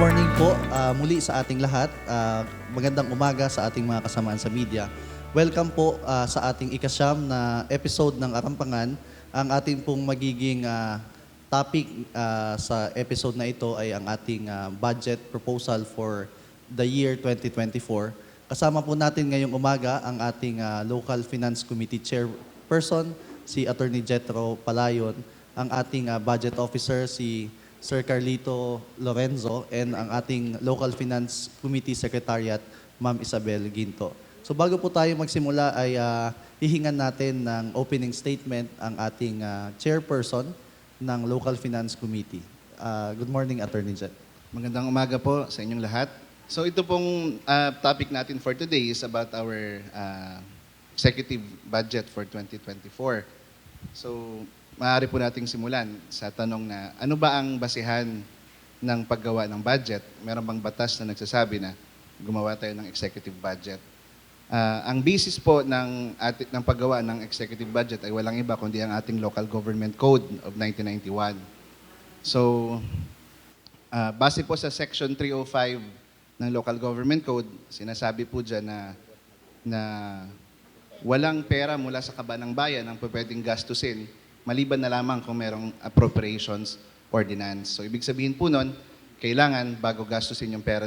morning po muli sa ating lahat. Magandang umaga sa ating mga kasamaan sa media. Welcome po sa ating ikasyam na episode ng Arampangan. Ang ating pong magiging topic sa episode na ito ay ang ating budget proposal for the year 2024. Kasama po natin ngayong umaga ang ating Local Finance Committee Chairperson, si Attorney Jetro Palayon, ang ating budget officer, si Sir Carlito Lorenzo, and ang ating Local Finance Committee Secretariat, Ma'am Isabel Ginto. So bago po tayo magsimula ay hihingan natin ng opening statement ang ating chairperson ng Local Finance Committee. Good morning, Attorney Jet. Magandang umaga po sa inyong lahat. So ito pong topic natin for today is about our executive budget for 2024. So maaari po nating simulan sa tanong na ano ba ang basihan ng paggawa ng budget? Meron bang batas na nagsasabi na gumawa tayo ng executive budget? Ang basis po ng paggawa ng executive budget ay walang iba kundi ang ating Local Government Code of 1991. So, base po sa Section 305 ng Local Government Code, sinasabi po dyan na walang pera mula sa kaba ng bayan ang pwedeng gastusin maliban na lamang kung merong appropriations ordinance. So, ibig sabihin po nun, kailangan bago gastusin yung pera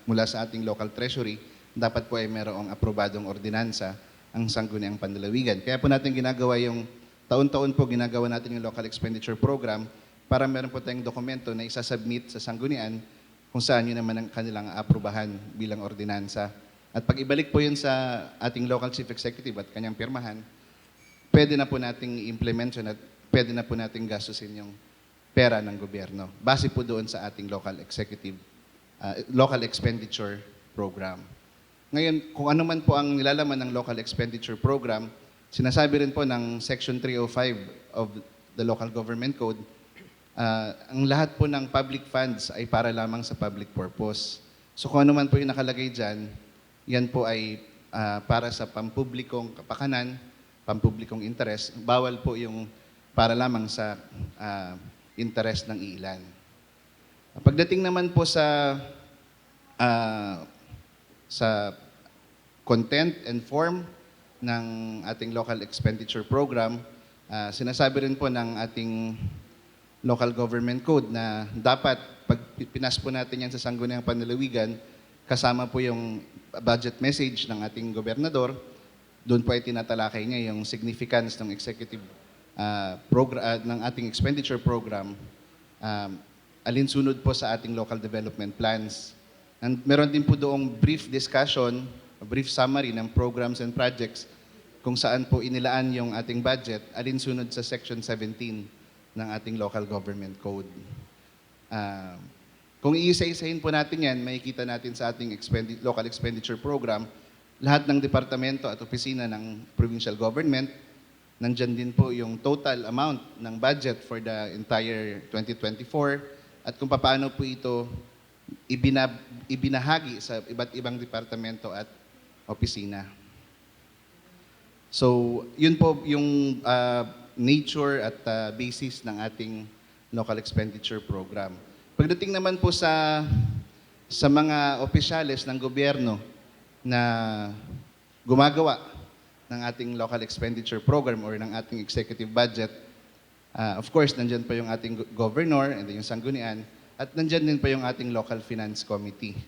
mula sa ating local treasury, dapat po ay merong aprobadong ordinansa ang Sangguniang Panlalawigan. Kaya po natin ginagawa yung taon-taon po ginagawa natin yung local expenditure program para meron po tayong dokumento na isasubmit sa Sanggunian kung saan yun naman ang kanilang aprobahan bilang ordinansa. At pag ibalik po yun sa ating local chief executive at kanyang pirmahan, pwede na po nating i-implement yun at pwede na po nating gastusin yung pera ng gobyerno. Base po doon sa ating local expenditure program. Ngayon, kung ano man po ang nilalaman ng local expenditure program, sinasabi rin po ng Section 305 of the Local Government Code, ang lahat po ng public funds ay para lamang sa public purpose. So kung ano man po yung nakalagay dyan, yan po ay para sa pampublikong kapakanan, pampublikong interest. Bawal po yung para lamang sa interest ng ilan. Pagdating naman po sa content and form ng ating local expenditure program, sinasabi rin po ng ating local government code na dapat pag pinas po natin yan sa Sangguniang Panlalawigan, kasama po yung budget message ng ating gobernador. Doon po ay tinatalakay niya yung significance ng executive ng ating expenditure program, alinsunod po sa ating local development plans. And meron din po doong brief discussion, a brief summary ng programs and projects kung saan po inilaan yung ating budget alinsunod sa Section 17 ng ating local government code. Kung iisa-isahin po natin yan, makikita natin sa ating local expenditure program, lahat ng departamento at opisina ng provincial government, nandyan din po yung total amount ng budget for the entire 2024 at kung paano po ito ibinahagi sa iba't ibang departamento at opisina. So, yun po yung nature at basis ng ating local expenditure program. Pagdating naman po sa mga opisyales ng gobyerno na gumagawa ng ating local expenditure program or ng ating executive budget, of course, nandyan pa yung ating governor and yung sanggunian, at nandyan din pa yung ating local finance committee.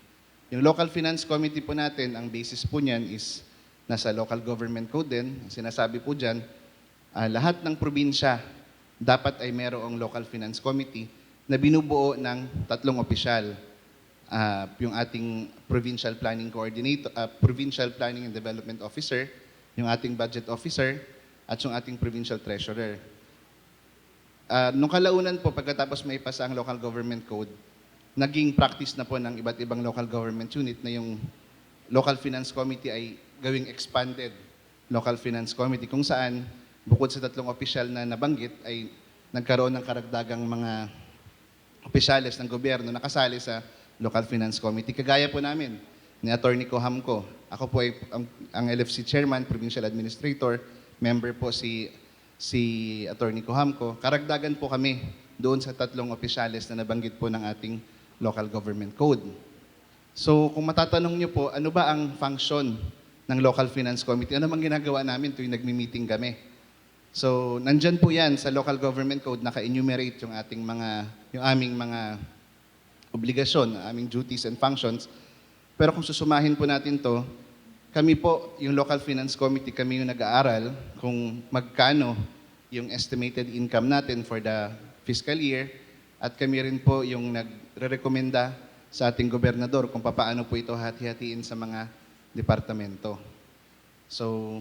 Yung local finance committee po natin, ang basis po niyan is nasa local government code din. Sinasabi po dyan, lahat ng probinsya dapat ay merong local finance committee na binubuo ng 3 opisyal. Yung ating provincial planning coordinator, provincial planning and development officer, yung ating budget officer, at yung ating provincial treasurer. Nung kalaunan po, pagkatapos may pasa ang local government code, naging practice na po ng iba't ibang local government unit na yung local finance committee ay gawing expanded local finance committee kung saan bukod sa 3 opisyal na nabanggit ay nagkaroon ng karagdagang mga opisyales ng gobyerno na kasali sa local finance committee. Kagaya po namin ni Attorney Cohamco. Ako po ay ang LFC chairman, provincial administrator, member po si Attorney Cohamco. Karagdagan po kami doon sa 3 opisyales na nabanggit po ng ating Local Government Code. So kung matatanong niyo po, ano ba ang function ng Local Finance Committee? Ano bang ginagawa namin tuwing nagmi-meeting kami? So nandyan po yan sa Local Government Code, naka-enumerate yung aming mga obligasyon, aming duties and functions. Pero kung susumahin po natin to, kami po, yung Local Finance Committee, kami yung nag-aaral kung magkano yung estimated income natin for the fiscal year at kami rin po yung nagre-rekomenda sa ating gobernador kung paano po ito hati-hatiin sa mga departamento. So,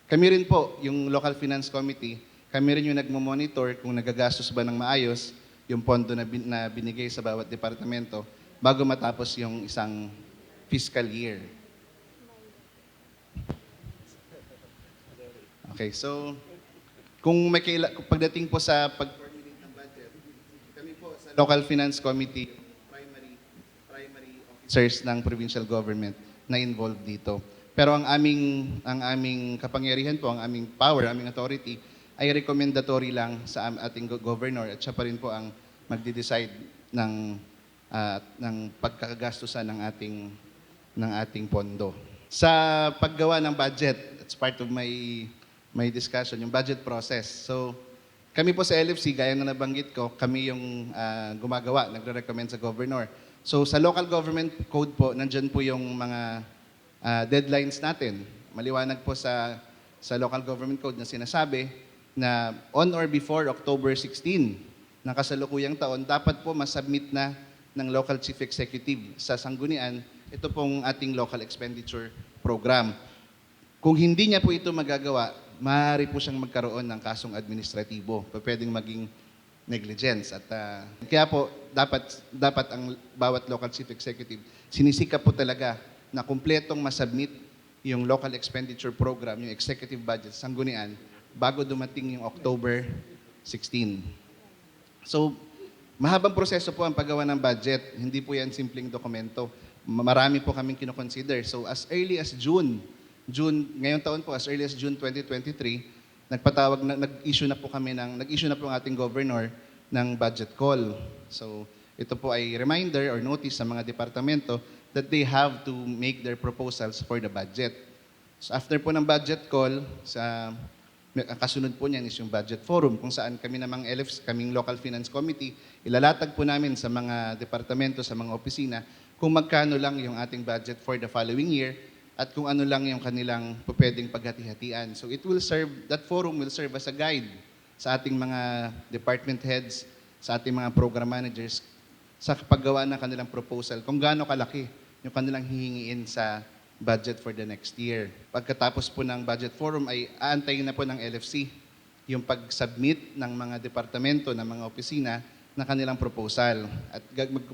kami rin po, yung Local Finance Committee, kami rin yung nagmo-monitor kung nagagastos ba ng maayos yung pondo na binigay sa bawat departamento bago matapos yung isang fiscal year. Okay, so kung pagdating po sa pag-formulate ng budget, kami po sa Local Finance Committee, primary officers ng provincial government na involved dito. Pero ang aming kapangyarihan po, ang aming power, aming authority ay recommendatory lang sa ating governor at siya pa rin po ang magde-decide ng pagkakagastusan ng ating pondo. Sa paggawa ng budget, it's part of my discussion, yung budget process. So, kami po sa LFC, gaya na nabanggit ko, kami yung gumagawa, nagre-recommend sa governor. So, sa local government code po, nandyan po yung mga deadlines natin. Maliwanag po sa local government code na sinasabi na on or before October 16 ng kasalukuyang taon, dapat po masubmit na ng local chief executive sa sanggunian ito pong ating local expenditure program. Kung hindi niya po ito magagawa, maaari po siyang magkaroon ng kasong administratibo. Pwedeng maging negligence. At kaya po, dapat ang bawat local chief executive, sinisikap po talaga na kumpletong masubmit yung local expenditure program, yung executive budget sa sanggunian, bago dumating yung October 16. So, mahabang proseso po ang paggawa ng budget. Hindi po yan simpleng dokumento. Marami po kaming kinoconsider. So, as early as ngayong taon po, as early as June 2023, nag-issue na po ang ating governor ng budget call. So, ito po ay reminder or notice sa mga departamento that they have to make their proposals for the budget. So, after po ng budget call, ang kasunod po niyan is yung budget forum kung saan kami namang kaming local finance committee, ilalatag po namin sa mga departamento, sa mga opisina, kung magkano lang yung ating budget for the following year at kung ano lang yung kanilang pwedeng paghati-hatian. So that forum will serve as a guide sa ating mga department heads, sa ating mga program managers, sa paggawa ng kanilang proposal, kung gaano kalaki yung kanilang hihingiin sa budget for the next year. Pagkatapos po ng budget forum ay aantayin na po ng LFC yung pag-submit ng mga departamento, ng mga opisina na kanilang proposal. At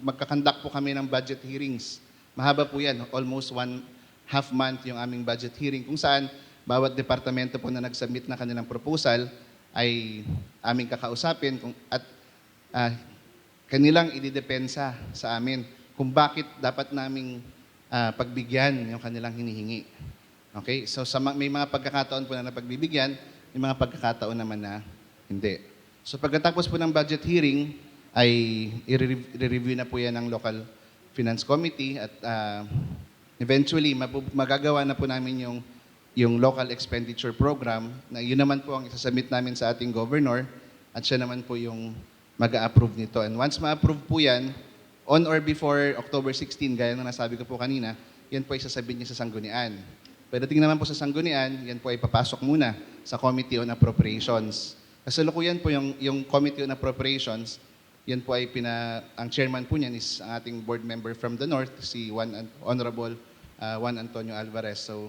magkakandak po kami ng budget hearings. Mahaba po yan, almost 1.5 month yung aming budget hearing kung saan bawat departamento po na nag-submit na kanilang proposal ay aming kakausapin at kanilang ididepensa sa amin kung bakit dapat naming pagbigyan yung kanilang hinihingi. Okay? So may mga pagkakataon po na napagbibigyan, may mga pagkakataon naman na hindi. So pagkatapos po ng budget hearing, ay i-review na po yan ng local finance committee at eventually magagawa na po namin yung local expenditure program na yun naman po ang isasubmit namin sa ating governor at siya naman po yung mag-a-approve nito. And once ma-approve po yan, on or before October 16, gaya ng nasabi ko po kanina, yan po ay sasabit niya sa sanggunian. Pagdating naman po sa sanggunian, yan po ay papasok muna sa Committee on Appropriations. Kasalukuyan po yung Committee on Appropriations, yan po ay ang chairman po niyan is ang ating board member from the North, si Honorable Juan Antonio Alvarez. So,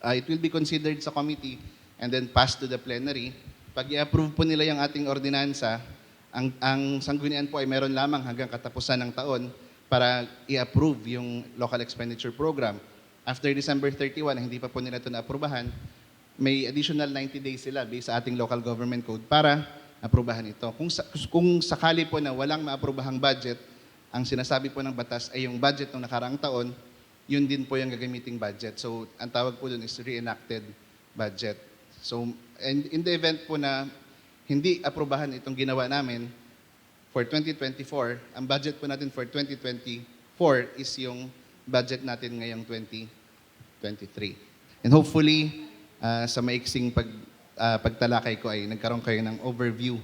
it will be considered sa committee and then passed to the plenary. Pag i-approve po nila yung ating ordinansa, ang sanggunian po ay meron lamang hanggang katapusan ng taon para i-approve yung local expenditure program. After December 31, hindi pa po nila ito na-aprobahan, may additional 90 days sila based sa ating local government code para aprubahan ito. Kung sakali po na walang maaprubahang budget, ang sinasabi po ng batas ay yung budget ng nakaraang taon, yun din po yung gagamiting budget. So, ang tawag po dun is reenacted budget. So, and in the event po na hindi aprubahan itong ginawa namin, for 2024, ang budget po natin for 2024 is yung budget natin ngayong 2023. And hopefully, sa maiksing pagtalakay ko ay nagkaroon kayo ng overview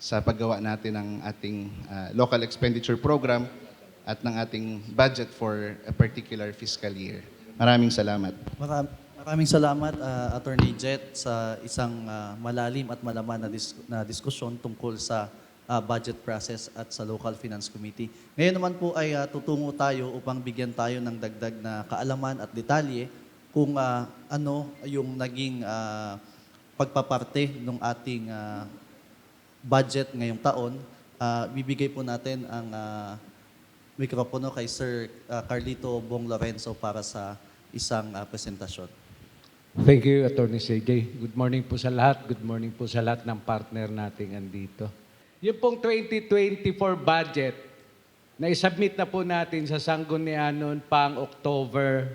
sa paggawa natin ng ating local expenditure program at ng ating budget for a particular fiscal year. Maraming salamat. Maraming salamat, Attorney Jet, sa isang malalim at malaman na diskusyon tungkol sa budget process at sa Local Finance Committee. Ngayon naman po ay tutungo tayo upang bigyan tayo ng dagdag na kaalaman at detalye kung ano yung naging pagpaparte ng ating budget ngayong taon. Bibigay po natin ang mikropono kay Sir Carlito Bong Lorenzo para sa isang presentasyon. Thank you, Attorney CJ. Good morning po sa lahat. Good morning po sa lahat ng partner nating andito. Yung pong 2024 budget, na isubmit na po natin sa Sangguniang noon pang October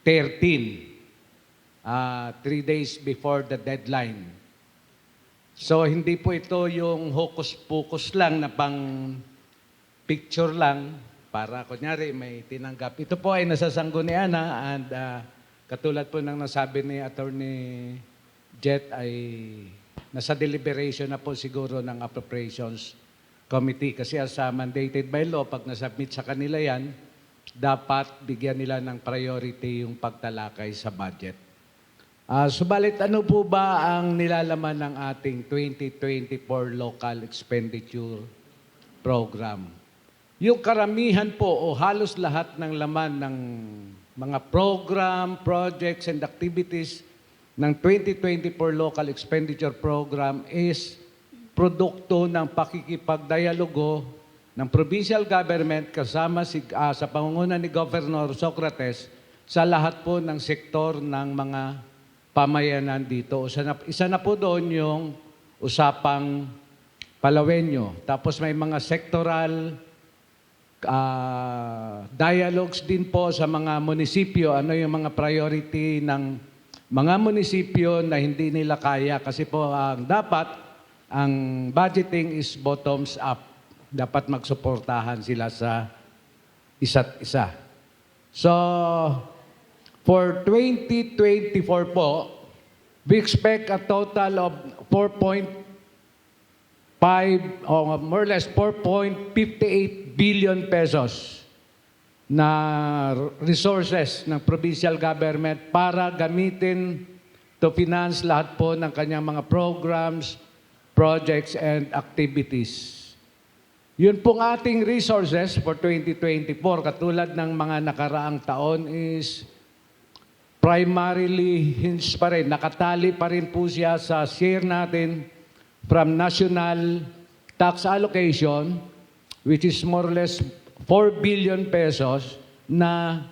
13, 3 days before the deadline. So hindi po ito yung hocus-pocus lang na pang picture lang para kunyari may tinanggap. Ito po ay nasa Sangguniang na and katulad po ng nasabi ni Attorney Jet ay nasa deliberation na po siguro ng Appropriations Committee kasi as mandated by law, pag nasubmit sa kanila yan, dapat bigyan nila ng priority yung pagtalakay sa budget. Subalit ano po ba ang nilalaman ng ating 2024 Local Expenditure Program? Yung karamihan po o halos lahat ng laman ng mga program, projects, and activities ng 2024 Local Expenditure Program is produkto ng pakikipagdialogo ng provincial government kasama sa pangunguna ni Governor Socrates sa lahat po ng sektor ng mga pamayanan dito. Isa na po doon yung usapang Palawenyo. Tapos may mga sectoral dialogues din po sa mga munisipyo. Ano yung mga priority ng mga munisipyo na hindi nila kaya kasi po ang budgeting is bottoms up. Dapat magsuportahan sila sa isa't isa. So, for 2024 po, we expect a total of 4.5 or more or less 4.58 billion pesos na resources ng provincial government para gamitin to finance lahat po ng kanyang mga programs, projects, and activities. Yun pong ating resources for 2024, katulad ng mga nakaraang taon is primarily hinged pa rin, nakatali pa rin po siya sa share natin from national tax allocation, which is more or less 4 billion pesos na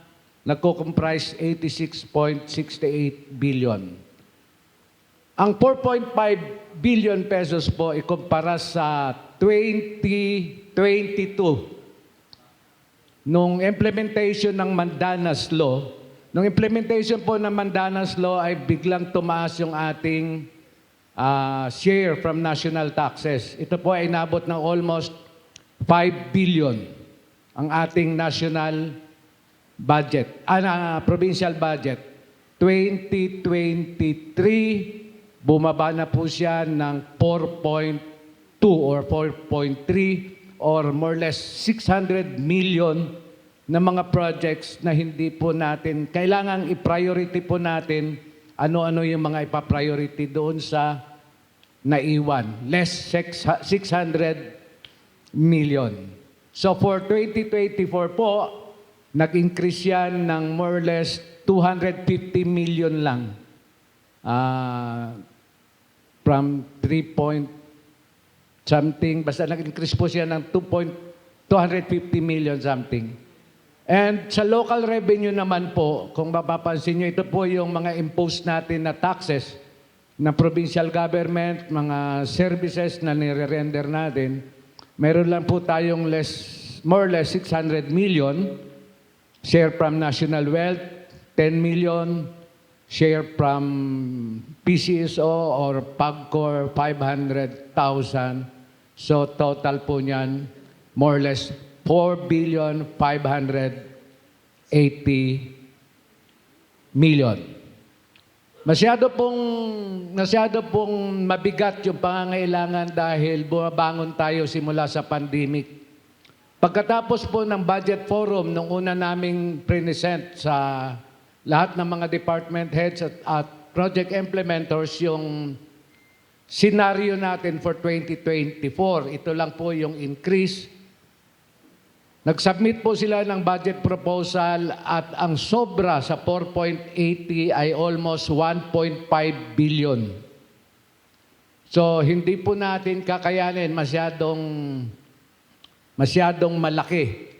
nagko-comprise 86.68 billion. Ang 4.5 billion pesos po ikumpara sa 2022 nung implementation ng Mandanas Law. Nung implementation po ng Mandanas Law ay biglang tumaas yung ating share from national taxes. Ito po ay inabot ng almost 5 billion ang ating national budget, provincial budget. 2023, bumaba na po siya ng 4.2 or 4.3 or more or less 600 million na mga projects na hindi po natin, kailangang i-priority po natin ano-ano yung mga ipa-priority doon sa naiwan. Less 600 million. So for 2024 po, nag-increase yan ng more or less 250 million lang. From 3 point something, basta nag-increase po siya ng 250 million something. And sa local revenue naman po, kung mapapansin nyo, ito po yung mga imposed natin na taxes ng provincial government, mga services na nire-render natin. Meron lang po tayong more or less 600 million share from national wealth, 10 million share from PCSO or PAGCOR, 500,000 So total po niyan, more or less, 4,580,000,000. Masyado pong mabigat yung pangangailangan dahil bumabangon tayo simula sa pandemic. Pagkatapos po ng budget forum, nung una naming present sa lahat ng mga department heads at project implementers yung scenario natin for 2024. Ito lang po yung increase. Nag-submit po sila ng budget proposal at ang sobra sa 4.80 ay almost 1.5 billion. So hindi po natin kakayanin, masyadong malaki.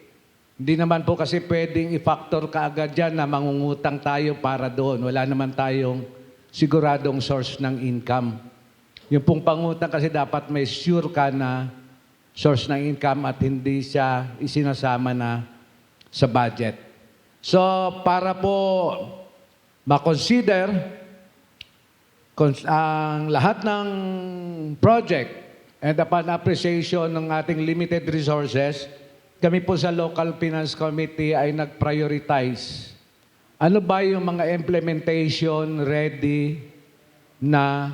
Hindi naman po kasi pwedeng i-factor kaagad dyan na mangungutang tayo para doon. Wala naman tayong siguradong source ng income. Yung pong pangutang kasi dapat may sure ka na source ng income at hindi siya isinasama na sa budget. So, para po makonsider ang lahat ng project and upon appreciation ng ating limited resources, kami po sa Local Finance Committee ay nag-prioritize. Ano ba yung mga implementation ready na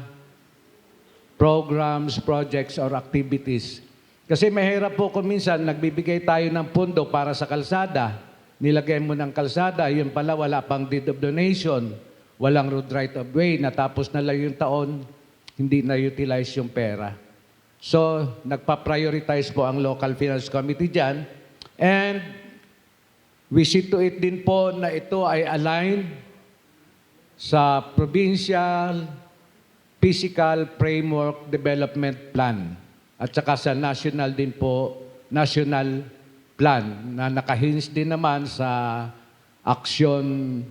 programs, projects, or activities? Kasi mahirap po kung minsan nagbibigay tayo ng pundo para sa kalsada. Nilagay mo ng kalsada, yun pala wala pang deed of donation, walang road right of way, natapos na lang yung taon, hindi na-utilize yung pera. So, nagpa-prioritize po ang Local Finance Committee dyan. And we see to it din po na ito ay aligned sa Provincial Physical Framework Development Plan at saka sa national din po, national plan na nakahinge din naman sa Action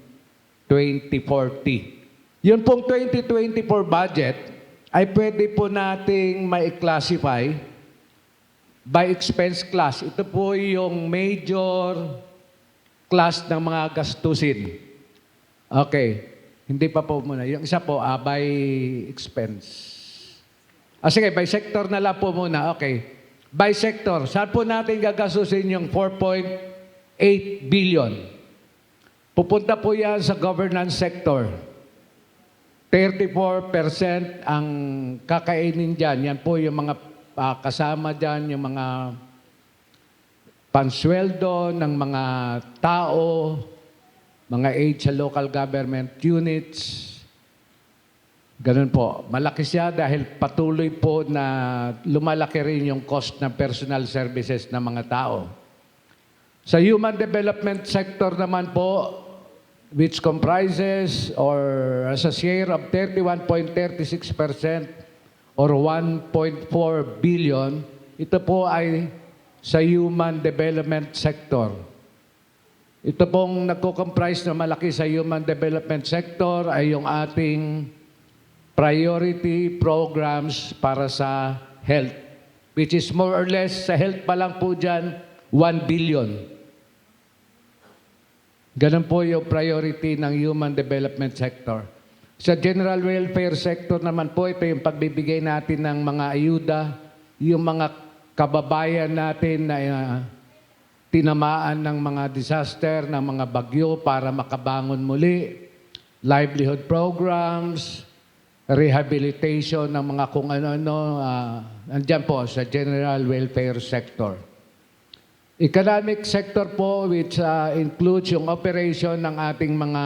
2040. Yun pong 2024 budget ay pwede po nating ma-classify by expense class. Ito po yung major class ng mga gastusin. Okay. Hindi pa po muna. Yung isa po, by expense. Sige, by sector na lang po muna. Okay. By sector, saan po natin gagasusin yung 4.8 billion? Pupunta po yan sa governance sector. 34% ang kakainin dyan. Yan po yung mga kasama dyan, yung mga pansweldo ng mga tao, mga aid sa local government units. Ganun po. Malaki siya dahil patuloy po na lumalaki rin yung cost ng personal services ng mga tao. Sa human development sector naman po, which comprises or as a share of 31.36% or 1.4 billion, ito po ay sa human development sector. Ito pong nagko-comprise na malaki sa human development sector ay yung ating priority programs para sa health, which is more or less, sa health pa lang po dyan, 1 billion. Ganun po yung priority ng human development sector. Sa general welfare sector naman po, ito yung pagbibigay natin ng mga ayuda, yung mga kababayan natin na tinamaan ng mga disaster, ng mga bagyo para makabangon muli, livelihood programs, rehabilitation ng mga kung ano-ano, andyan po sa general welfare sector. Economic sector po, which includes yung operation ng ating mga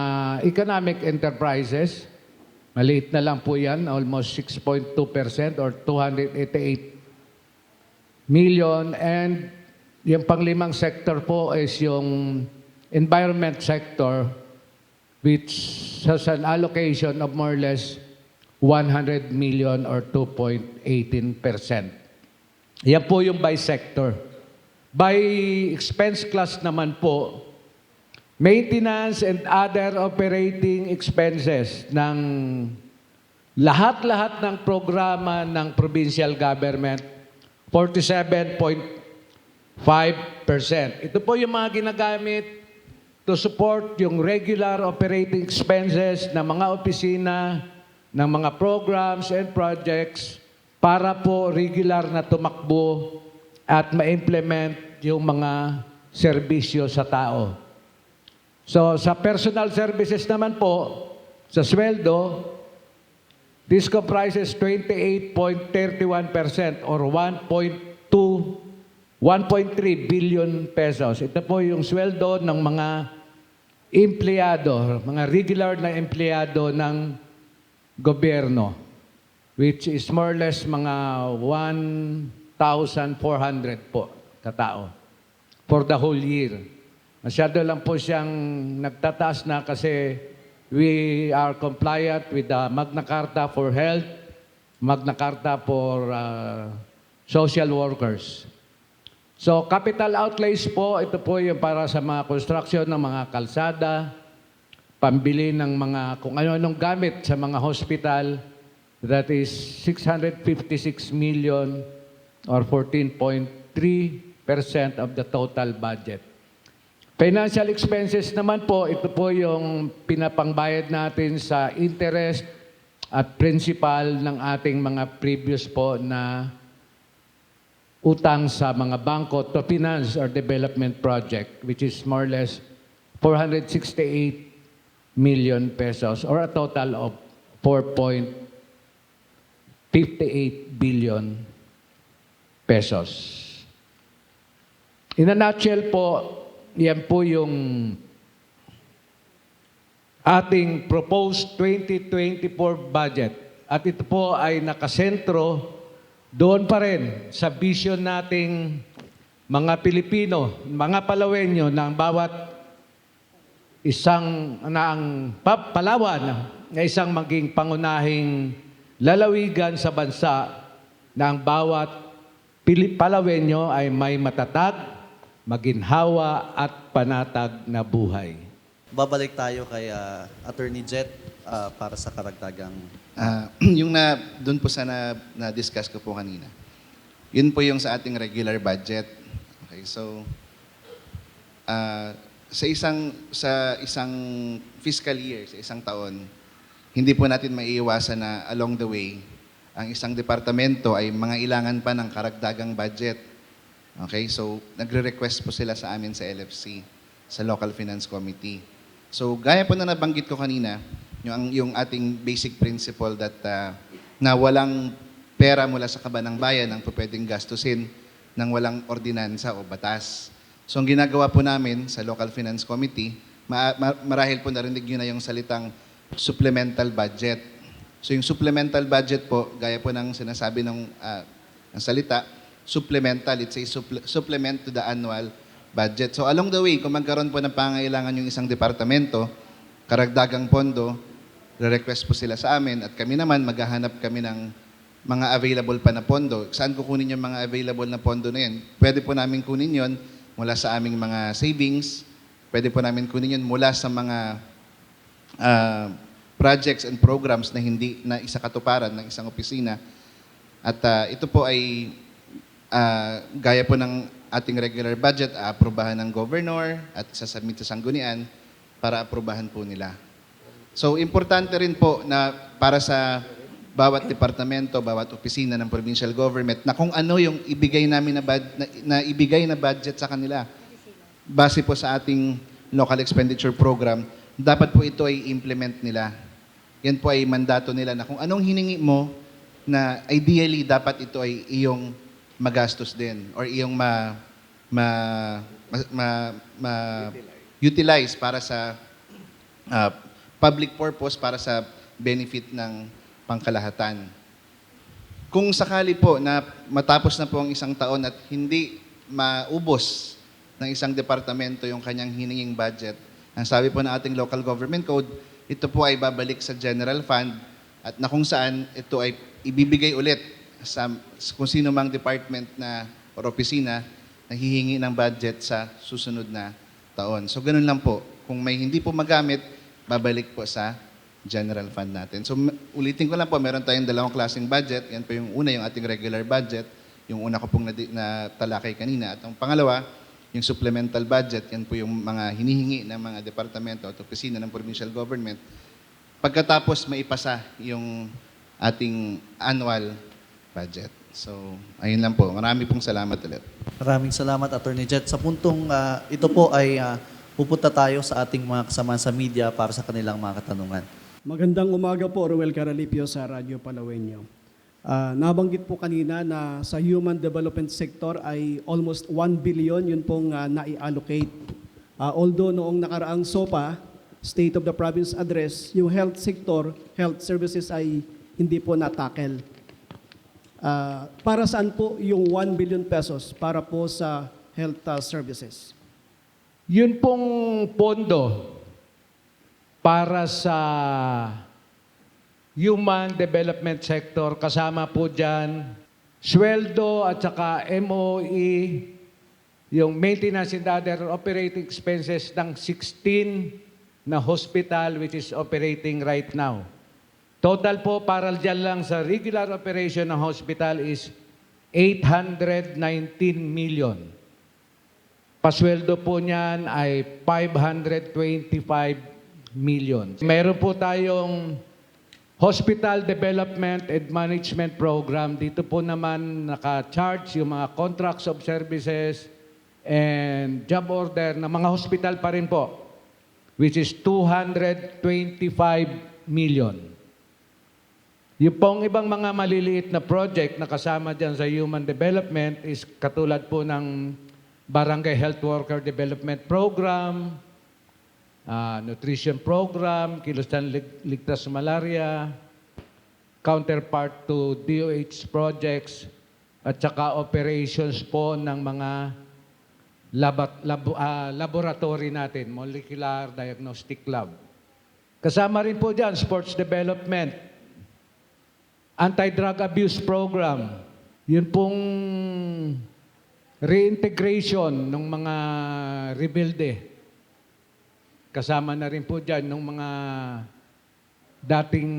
economic enterprises. Maliit na lang po yan, almost 6.2% or 288 million. And yung panglimang sector po is yung environment sector, which has an allocation of more or less 100 million or 2.18%. Yan po yung by sector. By expense class naman po, maintenance and other operating expenses ng lahat-lahat ng programa ng provincial government, 47.5%. Ito po yung mga ginagamit to support yung regular operating expenses ng mga opisina, ng mga programs and projects para po regular na tumakbo at ma-implement yung mga serbisyo sa tao. So sa personal services naman po, sa sweldo, this comprises 28.31% or 1.3 billion pesos. Ito po yung sweldo ng mga empleyado, mga regular na empleyado ng gobyerno, which is more or less mga 1,400 po katao for the whole year. Masyado lang po siyang nagtataas na kasi we are compliant with the Magna Carta for Health, Magna Carta for Social Workers. So capital outlays po, ito po yung para sa mga construction ng mga kalsada, pambili ng mga kung ano-anong gamit sa mga hospital, that is 656 million or 14.3% of the total budget. Financial expenses naman po, ito po yung pinapangbayad natin sa interest at principal ng ating mga previous po na utang sa mga bangko to finance or development project, which is more or less 468 million pesos or a total of 4.58 billion pesos. In a nutshell po, yan po yung ating proposed 2024 budget. At ito po ay nakasentro doon pa rin sa vision nating mga Pilipino, mga Palawenyo ng bawat isang Palawan na isang maging pangunahing lalawigan sa bansa na ang bawat Palawenyo ay may matatag, maginhawa at panatag na buhay. Babalik tayo kay Attorney Jet para sa karagdagang... Yung doon po sa na-discuss ko po kanina, yun po yung sa ating regular budget. Okay, so, sa isang fiscal year, sa isang taon, hindi po natin maiiwasan na along the way, ang isang departamento ay mangailangan pa ng karagdagang budget. Okay, so nagre-request po sila sa amin sa LFC, sa Local Finance Committee. So gaya po na nabanggit ko kanina, yung ating basic principle that na walang pera mula sa kaban ng bayan ang pwedeng gastusin ng walang ordinansa o batas. So ang ginagawa po namin sa Local Finance Committee, marahil po narinig nyo na yung salitang supplemental budget. So yung supplemental budget po, gaya po ng sinasabi ng salita, supplemental, it's a supplement to the annual budget. So along the way, kung magkaroon po ng pangailangan yung isang departamento, karagdagang pondo, re-request po sila sa amin at kami naman maghahanap kami ng mga available pa na pondo. Saan kukunin yung mga available na pondo na yan? Pwede po namin kunin yon mula sa aming mga savings, pwede po namin kunin yun mula sa mga projects and programs na hindi na isa katuparan ng isang opisina. At ito po ay gaya po ng ating regular budget, aprobahan ng governor at isasubmit sa sanggunian para aprobahan po nila. So, importante rin po na para sa bawat departamento, bawat opisina ng provincial government na kung ano yung ibigay namin ibigay na budget sa kanila base po sa ating local expenditure program, dapat po ito ay implement nila. Yan po ay mandato nila na kung anong hiningi mo na ideally dapat ito ay iyong magastos din or iyong utilize para sa public purpose, para sa benefit ng pangkalahatan. Kung sakali po na matapos na po ang isang taon at hindi maubos ng isang departamento yung kanyang hininging budget, ang sabi po ng ating local government code, ito po ay babalik sa general fund at na kung saan ito ay ibibigay ulit sa kung sino mang department na or opisina na hihingi ng budget sa susunod na taon. So ganun lang po. Kung may hindi po magamit, babalik po sa general fund natin. So ulitin ko lang po, meron tayong dalawang klaseng budget. Yan po yung una, yung ating regular budget. Yung una ko pong natalakay kanina. At ang pangalawa, yung supplemental budget. Yan po yung mga hinihingi ng mga departamento at opisina ng provincial government. Pagkatapos maipasa yung ating annual budget. So, ayun lang po. Marami pong salamat ulit. Maraming salamat, Attorney Jet. Sa puntong ito po ay pupunta tayo sa ating mga kasama sa media para sa kanilang mga katanungan. Magandang umaga po, Ruel Caralipio sa Radyo Palawenyo. Nabanggit po kanina na sa human development sector ay almost 1 billion yun pong nai-allocate. Although noong nakaraang SOPA, State of the Province Address, yung health sector, health services ay hindi po natakel. Para saan po yung 1 billion pesos para po sa health services? Yun pong pondo para sa human development sector, kasama po dyan, sweldo at saka MOE, yung maintenance and other operating expenses ng 16 na hospital which is operating right now. Total po para dyan lang sa regular operation ng hospital is 819 million. Pasweldo po niyan ay 525 million. Meron po tayong Hospital Development and Management Program. Dito po naman naka-charge yung mga contracts of services and job order ng mga hospital pa rin po, which is 225 million. Yung pong ibang mga maliliit na project na kasama dyan sa human development is katulad po ng Barangay Health Worker Development Program, Nutrition Program, Kilusan Ligtas sa Malaria, counterpart to DOH projects, at saka operations po ng mga laboratory natin, molecular diagnostic lab. Kasama rin po dyan, sports development, anti-drug abuse program, yun pong reintegration ng mga rebelde. Kasama na rin po dyan ng mga dating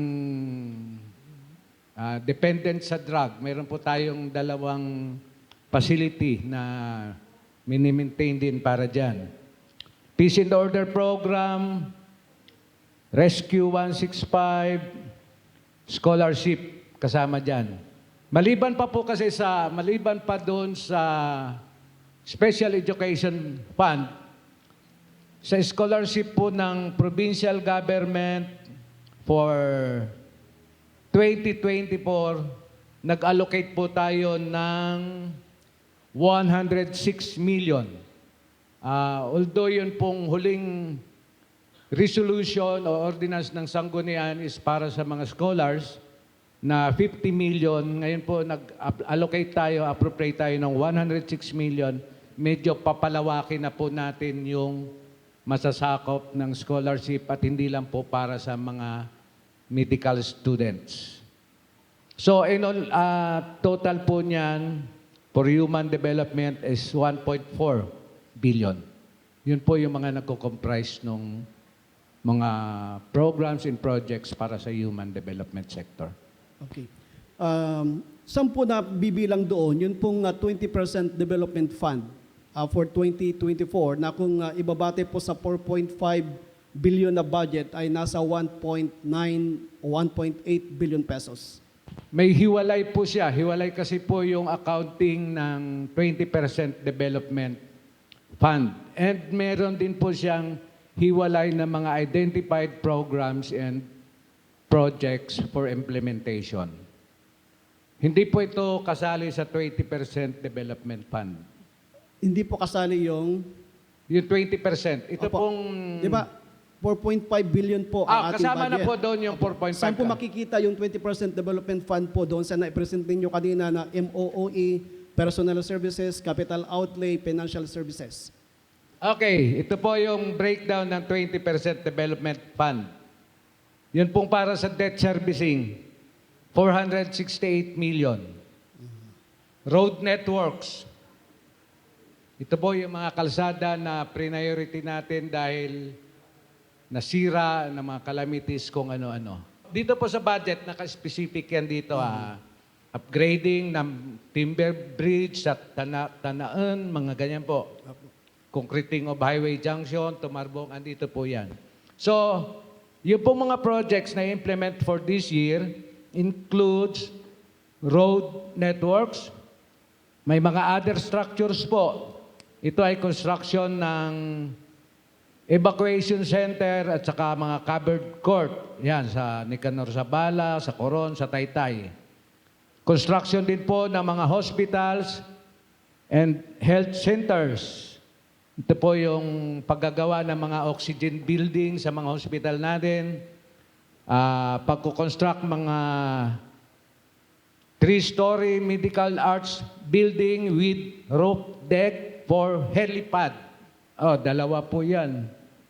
dependent sa drug. Meron po tayong 2 facility na mini-maintain din para dyan. Peace and Order Program, Rescue 165, Scholarship, kasama dyan. Maliban pa doon sa Special Education Fund, sa scholarship po ng provincial government for 2024, nag-allocate po tayo ng 106 million. Although yun pong huling resolution o ordinance ng Sanggunian is para sa mga scholars, na 50 million, ngayon po nag-allocate tayo, appropriate tayo ng 106 million, medyo papalawakin na po natin yung masasakop ng scholarship at hindi lang po para sa mga medical students. So in all, total po niyan for human development is 1.4 billion. Yun po yung mga nagko-comprise ng mga programs and projects para sa human development sector. Okay. Saan po na bibilang doon, yun pong 20% development fund for 2024 na kung ibabate po sa 4.5 billion na budget ay nasa 1.9 o 1.8 billion pesos. May hiwalay po siya. Hiwalay kasi po yung accounting ng 20% development fund. And meron din po siyang hiwalay na mga identified programs and projects for implementation. Hindi po ito kasali sa 20% development fund. Hindi po kasali yung... Yung 20%. Ito Opo. pong... Di ba? 4.5 billion po ang ating kasama budget. na po doon yung 4.5. Saan po makikita yung 20% development fund po doon sa na-present ninyo kanina na MOOE, Personal Services, Capital Outlay, Financial Services? Okay, ito po yung breakdown ng 20% development fund. Yun pong para sa debt servicing, 468 million. Road networks. Ito po yung mga kalsada na priority natin dahil nasira ng mga calamities kung ano-ano. Dito po sa budget, naka-specific yan dito. Upgrading ng timber bridge sa Tanaan, mga ganyan po. Concreting of highway junction, Tumarbong, andito po yan. So, yung po mga projects na implement for this year includes road networks. May mga other structures po. Ito ay construction ng evacuation center at saka mga covered court. Yan, sa Nicanor Zabala, sa Coron, sa Taytay. Construction din po ng mga hospitals and health centers. Ito po yung paggagawa ng mga oxygen building sa mga hospital natin. Pagkukonstruct mga 3-story medical arts building with roof deck for helipad. Oh, 2 po yan.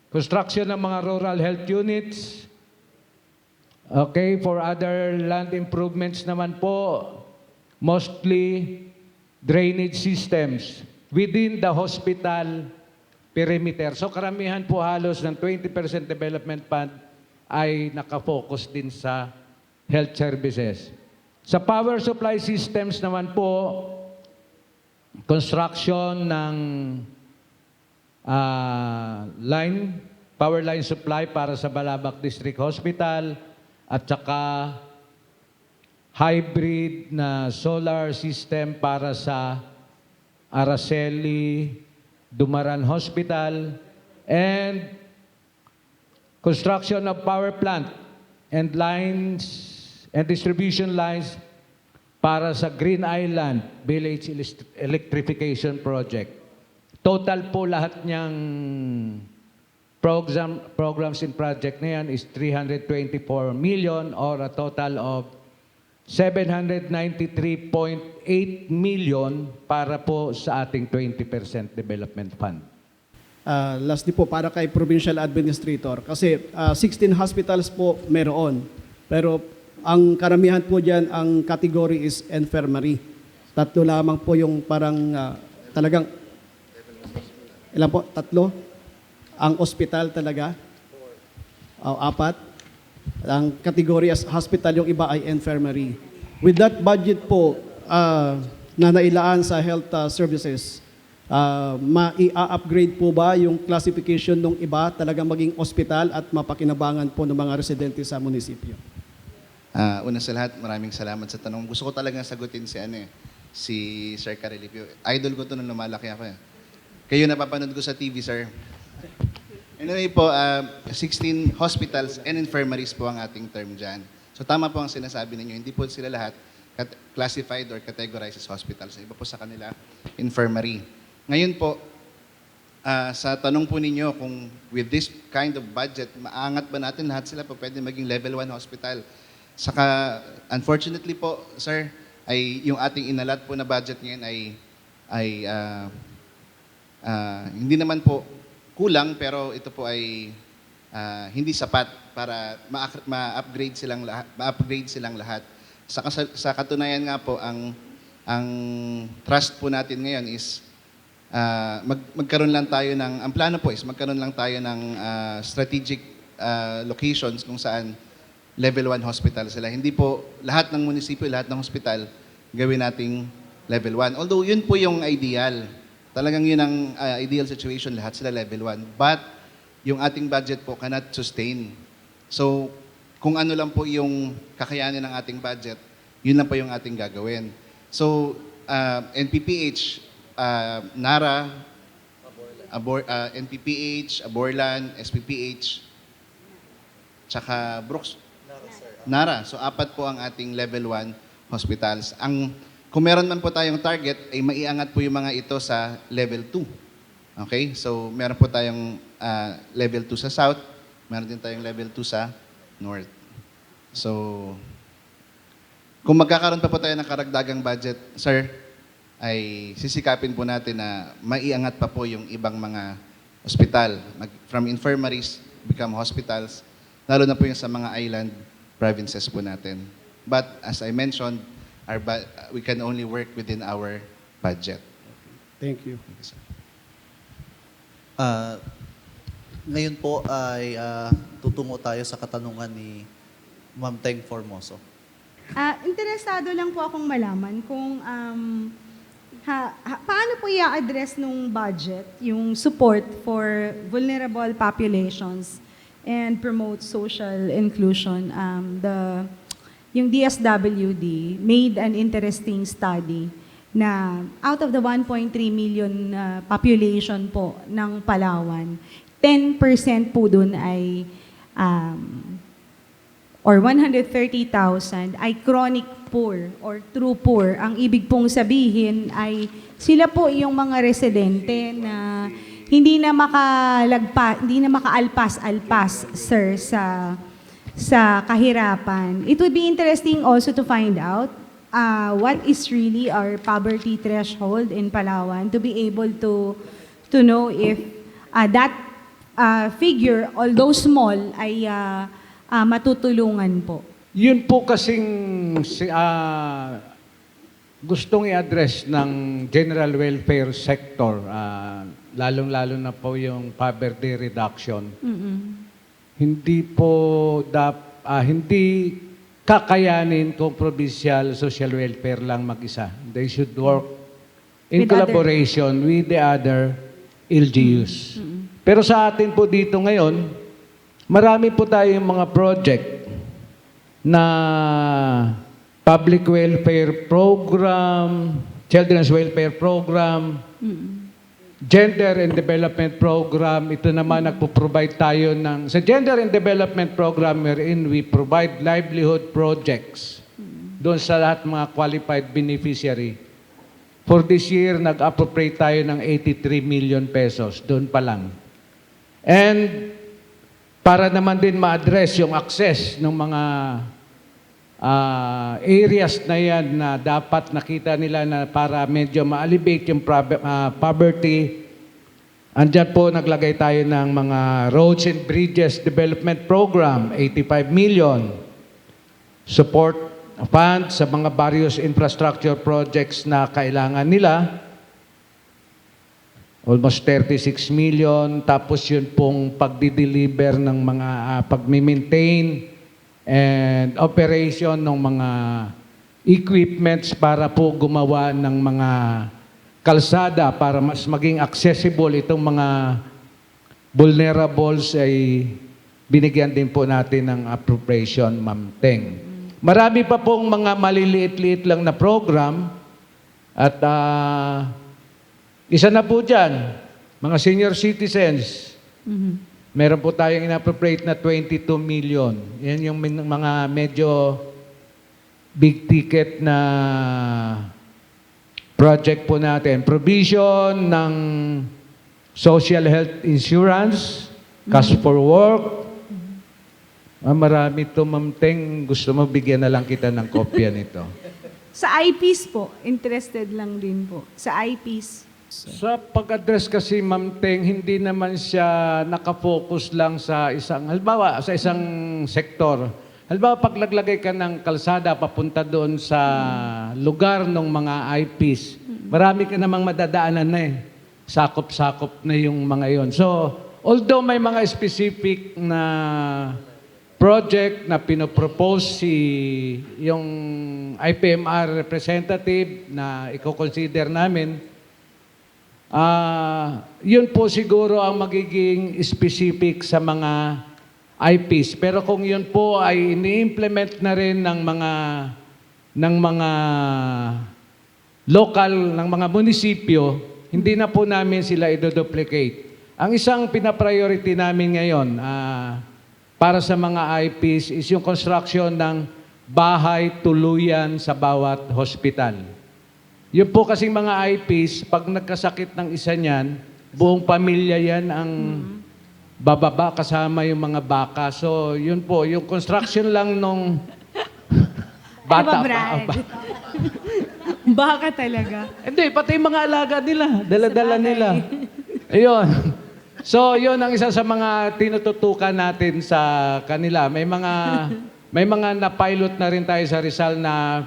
Construction ng mga rural health units. Okay, for other land improvements naman po, mostly drainage systems within the hospital perimeter. So karamihan po halos ng 20% development fund ay nakafocus din sa health services. Sa power supply systems naman po, construction ng power line supply para sa Balabac District Hospital at saka hybrid na solar system para sa Araceli Dumaran Hospital and construction of power plant and lines and distribution lines para sa Green Island Village Electrification Project. Total po lahat niyang programs and project na yan is 324 million or a total of 793.8 million para po sa ating 20% development fund. Lastly po, para kay Provincial Administrator. Kasi 16 hospitals po meron. Pero ang karamihan po dyan, ang category is infirmary. 3 lamang po yung parang talagang, ilan po? 3? Ang hospital talaga? 4. 4. Ang category as hospital, yung iba ay infirmary. With that budget po na nailaan sa health services, ma-i-upgrade po ba yung classification ng iba talagang maging hospital at mapakinabangan po ng mga residente sa munisipyo? Una sa lahat, maraming salamat sa tanong. Gusto ko talaga sagutin si Sir Carelipio. Idol ko to nung lumalaki ako. Kayo napapanood ko sa TV, sir. Anyway po, 16 hospitals and infirmaries po ang ating term dyan. So tama po ang sinasabi ninyo, hindi po sila lahat classified or categorized as hospitals. Iba po sa kanila, infirmary. Ngayon po, sa tanong po ninyo kung with this kind of budget, maangat ba natin lahat sila po pwede maging level 1 hospital? Saka, unfortunately po, sir, ay yung ating inalat po na budget ngayon ay hindi naman po kulang, pero ito po ay hindi sapat para ma-upgrade silang lahat. Sa katunayan nga po, ang trust po natin ngayon is magkaroon lang tayo ang plano po is magkaroon lang tayo ng strategic locations kung saan level 1 hospital sila. Hindi po lahat ng munisipyo, lahat ng hospital gawin nating level 1. Although yun po yung ideal. Talagang yun ang ideal situation, lahat sila level 1. But yung ating budget po cannot sustain. So kung ano lang po yung kakayanin ng ating budget, yun lang po yung ating gagawin. So NPPH, NARA, NPPH, Aborlan, SPPH, tsaka Brooks, NARA. So 4 po ang ating level 1 hospitals. Kung meron man po tayong target, ay maiangat po yung mga ito sa level 2. Okay? So meron po tayong level 2 sa South, meron din tayong level 2 sa North. So kung magkakaroon pa po tayo ng karagdagang budget, sir, ay sisikapin po natin na maiangat pa po yung ibang mga hospital. From infirmaries, become hospitals, lalo na po yung sa mga island provinces po natin. But as I mentioned, we can only work within our budget. Thank you. Thank you, sir. Ngayon po ay tutungo tayo sa katanungan ni Ma'am Teng Formoso. Interesado lang po akong malaman kung paano po i-address nung budget yung support for vulnerable populations and promote social inclusion. yung DSWD made an interesting study na out of the 1.3 million population po ng Palawan, 10% po dun ay or 130,000 ay chronic poor or true poor. Ang ibig pong sabihin ay sila po yung mga residente na hindi na makaalpas-alpas, sir, sa kahirapan. It would be interesting also to find out what is really our poverty threshold in Palawan to be able to know if that figure, although small, ay matutulungan po. Yun po kasing gustong i-address ng general welfare sector, lalong-lalo na po yung poverty reduction. Hindi po hindi kakayanin kung provincial social welfare lang mag-isa. They should work in With collaboration with the other LGUs. Pero sa atin po dito ngayon, marami po tayong mga project na public welfare program, children's welfare program, gender and development program. Ito naman nagpo-provide tayo sa gender and development program wherein we provide livelihood projects doon sa lahat mga qualified beneficiary. For this year, nag-appropriate tayo ng 83 million pesos doon pa lang. And para naman din ma-address yung access ng mga areas na yan na dapat nakita nila na para medyo ma-alleviate yung poverty. Andyan po naglagay tayo ng mga Roads and Bridges Development Program, 85 million. Support fund sa mga various infrastructure projects na kailangan nila. Almost 36 million. Tapos yun pong pagdi-deliver ng mga pag-maintain and operation ng mga equipments para po gumawa ng mga kalsada para mas maging accessible itong mga vulnerables ay binigyan din po natin ng appropriation, Ma'am Teng. Marami pa pong mga maliliit-liit lang na program at isa na po dyan, mga senior citizens. Meron po tayong inappropriate na 22 million. Yan yung mga medyo big ticket na project po natin. Provision ng social health insurance, cash for work. Marami ito, Ma'am Teng. Gusto mo bigyan na lang kita ng kopya nito. Sa IPs po, interested lang din po. Sa IPs. Sa pag-address kasi, Ma'am Teng, hindi naman siya nakafocus lang sa isang, halimbawa, sa isang sektor. Halimbawa, pag naglagay ka ng kalsada papunta doon sa lugar ng mga IPs, marami ka namang madadaanan na eh. Sakop-sakop na yung mga yon. So, although may mga specific na project na pinopropose yung IPMR representative na i-consider namin, yun po siguro ang magiging specific sa mga IPs. Pero kung yun po ay ini-implement na rin ng mga local, ng mga munisipyo, hindi na po namin sila i-duplicate. Ang isang pinapriority namin ngayon para sa mga IPs is yung construction ng bahay tuluyan sa bawat hospital. Yung po kasing mga IPs, pag nagkasakit ng isa niyan, buong pamilya yan ang bababa kasama yung mga baka. So, yun po, yung construction lang nung bata Brad? pa. Baka talaga. Hindi, pati yung mga alaga nila, dala-dala nila. Ayun. So, yun ang isa sa mga tinututukan natin sa kanila. May mga na-pilot na rin tayo sa Rizal na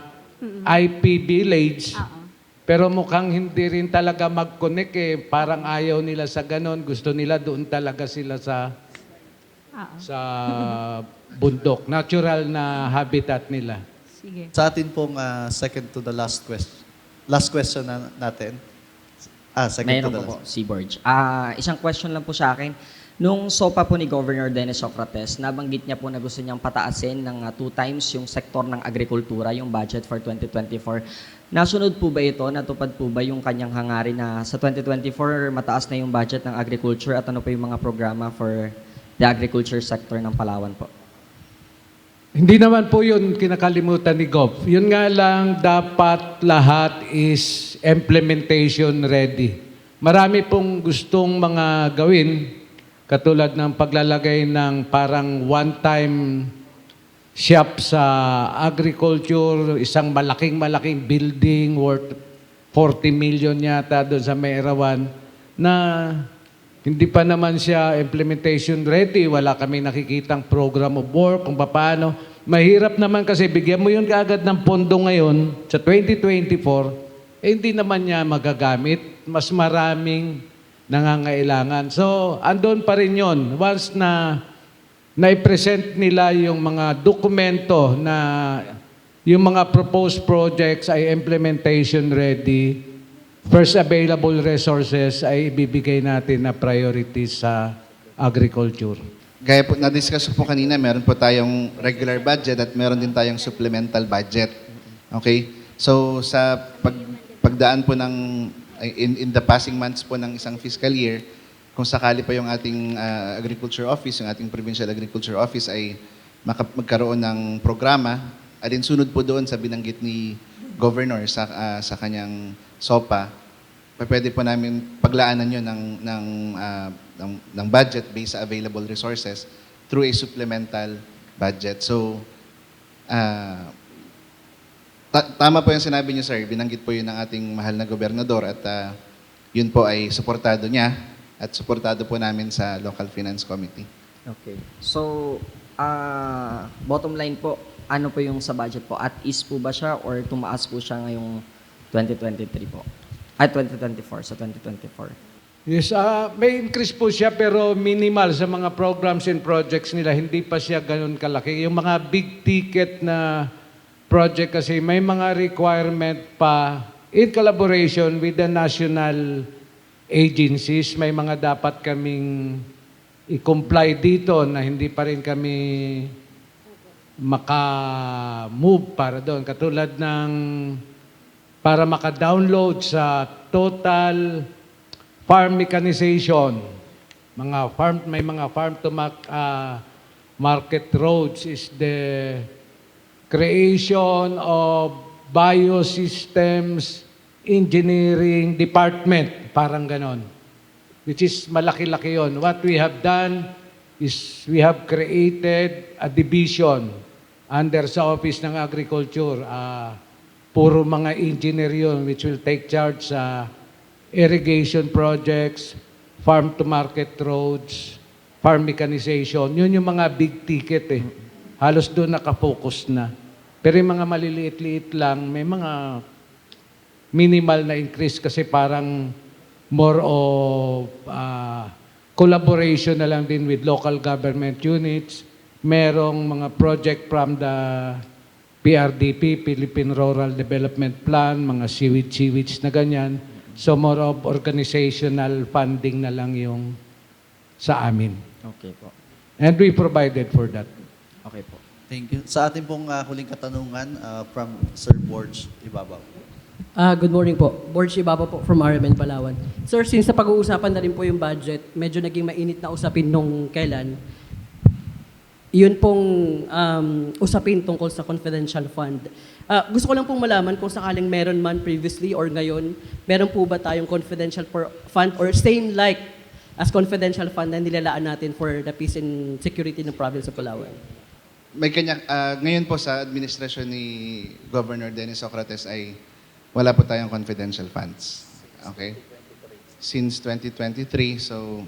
IP village. Pero mukhang hindi rin talaga mag-connect eh. Parang ayaw nila sa ganon. Gusto nila doon talaga sila sa bundok. Natural na habitat nila. Sige. Sa atin pong second to the last question. Last question natin. Second Mayroon to the po last. si Borge. Isang question lang po sa akin. Nung SOPA po ni Governor Dennis Socrates, nabanggit niya po na gusto niyang pataasin ng 2 times yung sektor ng agrikultura, yung budget for 2024. Nasunod po ba ito? Natupad po ba yung kanyang hangarin na sa 2024 mataas na yung budget ng agriculture at ano pa yung mga programa for the agriculture sector ng Palawan po? Hindi naman po yun kinakalimutan ni Gov. Yun nga lang, dapat lahat is implementation ready. Marami pong gustong mga gawin, katulad ng paglalagay ng parang one-time shop sa agriculture, isang malaking building worth 40 million yata doon sa Mairawan, na hindi pa naman siya implementation ready. Wala kami nakikitang program of work kung paano. Mahirap naman kasi bigyan mo yun kaagad ng pondo ngayon sa 2024, hindi naman niya magagamit. Mas maraming nangangailangan. So, andun pa rin yun. Once na na-present nila yung mga dokumento na yung mga proposed projects ay implementation ready, first available resources ay ibibigay natin na priority sa agriculture. Gaya po, na-discuss po kanina, meron po tayong regular budget at meron din tayong supplemental budget. Okay? So, sa pagdaan po ng, in the passing months po ng isang fiscal year, kung sakali pa yung ating agriculture office, yung ating provincial agriculture office ay magkaroon ng programa, alinsunod po doon sa binanggit ni Governor sa kanyang SOPA, pwede po namin paglaanan yun ng budget based sa available resources through a supplemental budget. So, tama po yung sinabi niyo, sir. Binanggit po yun ng ating mahal na gobernador at yun po ay suportado niya at suportado po namin sa Local Finance Committee. Okay. So, bottom line po, ano po yung sa budget po? At is po ba siya or tumaas po siya ngayong 2023 po? At 2024, sa 2024. Yes, may increase po siya pero minimal sa mga programs and projects nila. Hindi pa siya ganun kalaki. Yung mga big ticket na project kasi may mga requirement pa in collaboration with the national agencies. May mga dapat kaming i-comply dito na hindi pa rin kami maka-move para doon. Katulad ng para maka-download sa total farm mechanization. May mga farm to market roads is the creation of biosystems engineering department, parang ganon. Which is malaki-laki yon. What we have done is we have created a division under sa Office ng Agriculture. Puro mga engineer yun which will take charge sa irrigation projects, farm-to-market roads, farm mechanization. Yun yung mga big ticket eh. Halos doon nakafocus na. Pero yung mga maliliit-liit lang, may mga minimal na increase kasi parang more of collaboration na lang din with local government units. Merong mga project from the PRDP, Philippine Rural Development Plan, mga sewage na ganyan. So more of organizational funding na lang yung sa amin. Okay po. And we provided for that. Okay po. Thank you. Sa ating pong huling katanungan from Sir Borge Ibabaw. Good morning po. Borge Ibabaw po from RMN Palawan. Sir, since na pag-uusapan na rin po yung budget, medyo naging mainit na usapin nung kailan. Yun pong usapin tungkol sa confidential fund. Gusto ko lang pong malaman kung sakaling meron man previously or ngayon, meron po ba tayong confidential fund or same like as confidential fund na nilalaan natin for the peace and security ng province of Palawan? May ngayon po sa administrasyon ni Governor Dennis Socrates ay wala po tayong confidential funds. Okay? Since 2023, so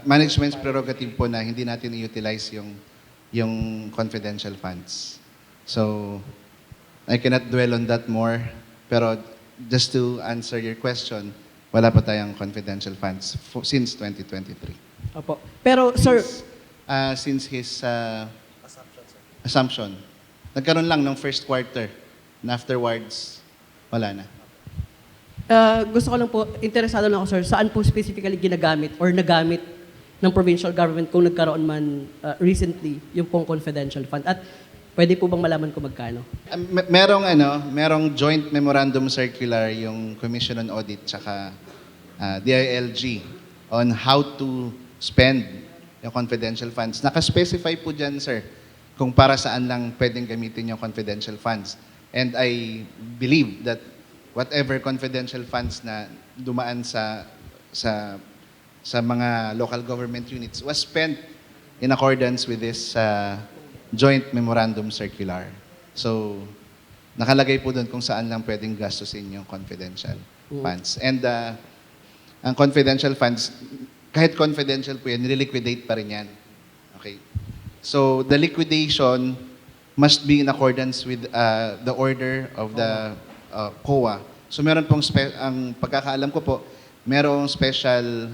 management's prerogative po na hindi natin i-utilize yung confidential funds. So, I cannot dwell on that more. Pero just to answer your question, wala pa tayong confidential funds since 2023. Opo. Pero sir, Since his assumption, nagkaroon lang ng first quarter, and afterwards, wala na. Gusto ko lang po, interesado lang ako, sir, saan po specifically ginagamit or nagamit ng provincial government kung nagkaroon man recently yung pong confidential fund? At pwede po bang malaman kung magkano? Merong joint memorandum circular yung Commission on Audit tsaka DILG on how to spend yung confidential funds. Naka-specify po dyan, sir, kung para saan lang pwedeng gamitin yung confidential funds. And I believe that whatever confidential funds na dumaan sa mga local government units was spent in accordance with this joint memorandum circular. So, nakalagay po doon kung saan lang pwedeng gastusin yung confidential funds. And ang confidential funds, kahit confidential po yan, nililiquidate pa rin yan. Okay. So, the liquidation must be in accordance with the order of the COA. So, meron pong, ang pagkakaalam ko po, merong special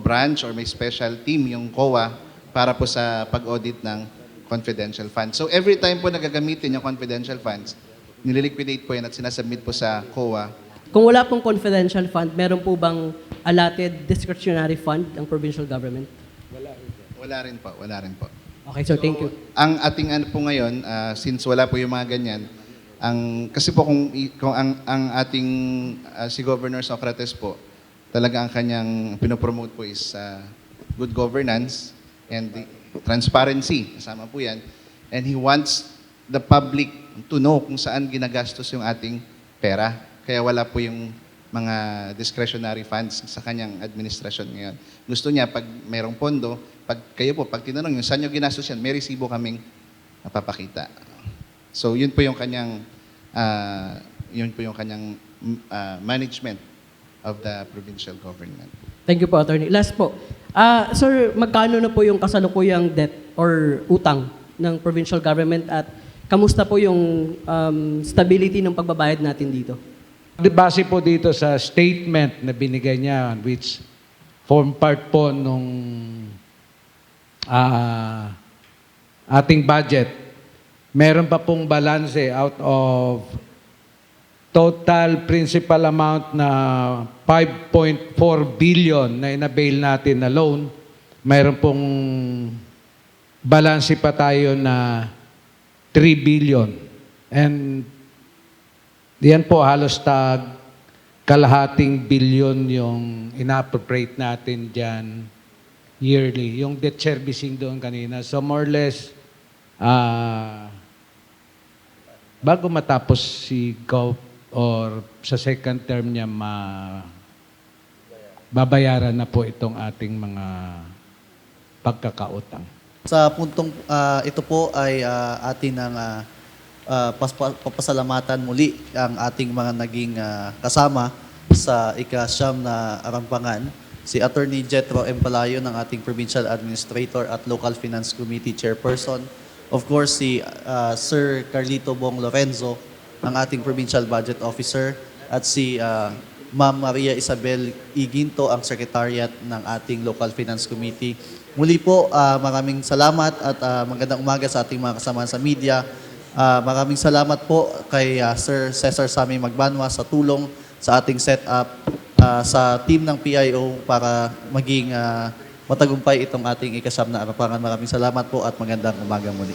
branch or may special team yung COA para po sa pag-audit ng confidential funds. So, every time po nagagamitin yung confidential funds, nililiquidate po yan at sinasubmit po sa COA. Kung wala pong confidential fund, meron po bang allotted discretionary fund ang provincial government? Wala rin po. Okay, sir, thank you. Ang ating ano po ngayon, since wala po yung mga ganyan, kasi po kung ang ating si Governor Socrates po, talaga ang kanyang pinopromote po is good governance and transparency, kasama po yan. And he wants the public to know kung saan ginagastos yung ating pera. Kaya wala po yung mga discretionary funds sa kanyang administrasyon ngayon. Gusto niya, pag mayroong pondo, pag tinanong yung saan nyo ginastos yan, may resibo kaming napapakita. So, yun po yung kanyang management of the provincial government. Thank you po, Attorney. Last po. Sir, magkano na po yung kasalukuyang debt or utang ng provincial government at kamusta po yung stability ng pagbabayad natin dito? Base po dito sa statement na binigay niya, which form part po nung ating budget, meron pa pong balanse out of total principal amount na 5.4 billion na inabail natin na loan. Meron pong balanse pa tayo na 3 billion. And yan po halos kalahating billion yung ina-appropriate natin dyan yearly. Yung debt servicing doon kanina. So more or less, bago matapos si Gov or sa second term niya, babayaran na po itong ating mga pagkakautang. Sa puntong ito po ay atin ang papasalamatan muli ang ating mga naging kasama sa ika-9 na arampangan, si Attorney Jetro Empalayo ng ating Provincial Administrator at Local Finance Committee Chairperson. Of course, si Sir Carlito Bong Lorenzo, ang ating Provincial Budget Officer, at si Ma'am Maria Isabel Iginto, ang Secretariat ng ating Local Finance Committee. Muli po, maraming salamat at magandang umaga sa ating mga kasama sa media. Maraming salamat po kay Sir Cesar Sammy Magbanwa sa tulong sa ating setup sa team ng PIO para maging matagumpay itong ating ika-9 na arampangan. Maraming salamat po at magandang umaga muli.